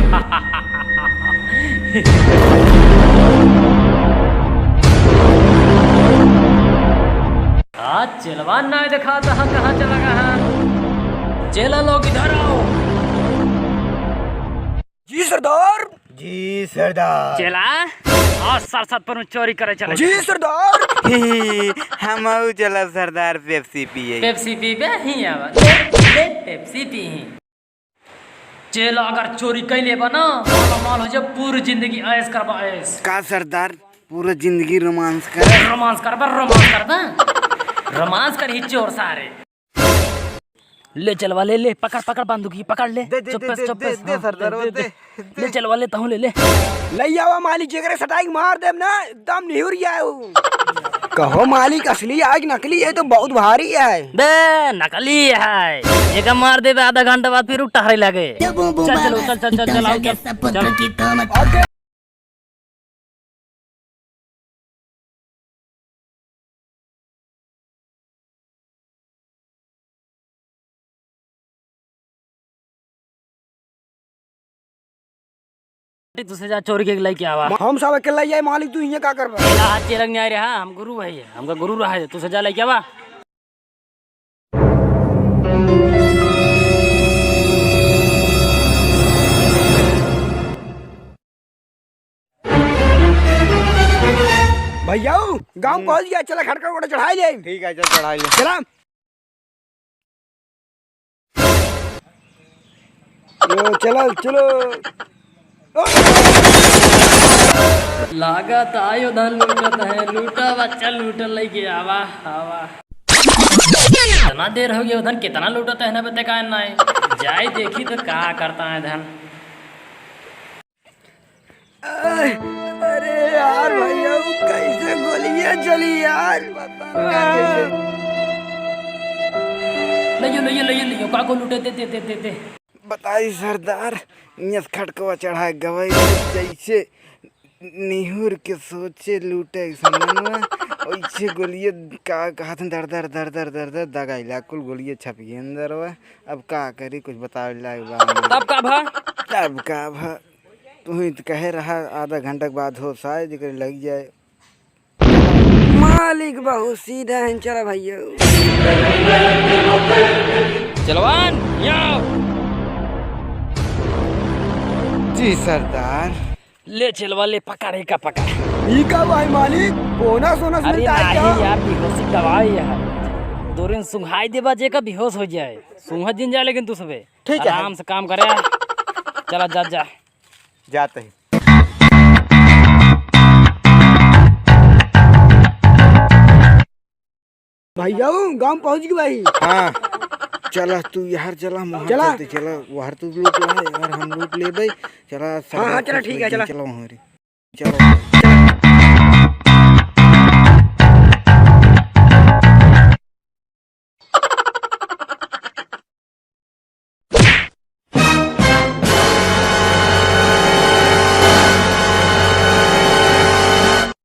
आज चलवान ना दिखाता है कहाँ चला गया। चला लोग इधर आओ। जी सरदार। जी सरदार। चला आज सरसत पर चोरी करे चले। जी सरदार। हम चला सरदार पेप्सी पिए। पेप्सी पी बे ही आवा ले पेप्सी पी ही। चला अगर चोरी कैले बना माल हो जाए पूरी जिंदगी ऐश करबा ऐश। का सरदार पूरा जिंदगी रोमांस कर रोमांस करबा रोमांस कर ही चोर सारे। ले चलवा ले पकड़ पकड़ बंदूक ही पकड़ ले। चुप्पस सरदार ले चलवा ले ताहू ले आवा मालिक जगरे सटाई मार देम ना एकदम निहुरिया है। कहो मालिक असली आग नकली है तो बहुत भारी है। बे नकली है एक मार दे आधा घंटा बाद फिर टहरे लगे। चल आओ चल। तुझसे जा चोरी के लेके आवा। हम सब अकेला जाए मालिक तू यहाँ का करबा। हाथ चेरंग नहीं आ रहा हम गुरु भाई हमका गुरु रहा है तुझसे जा लेके आवा। भैया गांव पहुंच गया चला खड़का कोड़ा चढ़ाई जाए। ठीक है चल चढ़ाई ले। चला चलो चलो। लागत आयो धन लूटत है लूटा बच्चा लूटल लेके आवा आवा। इतना देर हो गया धन कितना लूटता है ना बता का ना जाए देखी तो क्या करता है धन। अरे यार भैया कैसे गोलियां चली यार। लियो का को लूटे दे। बताई सरदार यहाँ खटकवा चढ़ा गवाई जैसे निहुर के सोचे लूटे समझना वैसे गोलिये का हाथ में दर दर दगाइला कुल गोलिये छप गई अंदर वा। अब का करी कुछ बता तब का भा तू ही तो कहे रहा आधा घंटा के बाद हो शायद लग जाए। मालिक बहुत सीधा है। चला भैया चलवान जी सरदार। ले चलवा ले पकड़े का पकड़। ई का भाई मालिक बोना सोना अरे नहीं यार बेहोशी दवाई है दोरिन सुंघाई देबा जे का बेहोश हो जाए सुंघ दिन जाए लेकिन तू सबे ठीक है आराम से काम करे। चला जा जाते हैं। भैया गांव पहुंच गए भाई। हाँ चला तू यार चला चला वहाँ तू लूट ला यार हम लूट ले भाई। चला हाँ चला ठीक है चला चलो वहाँ चलो।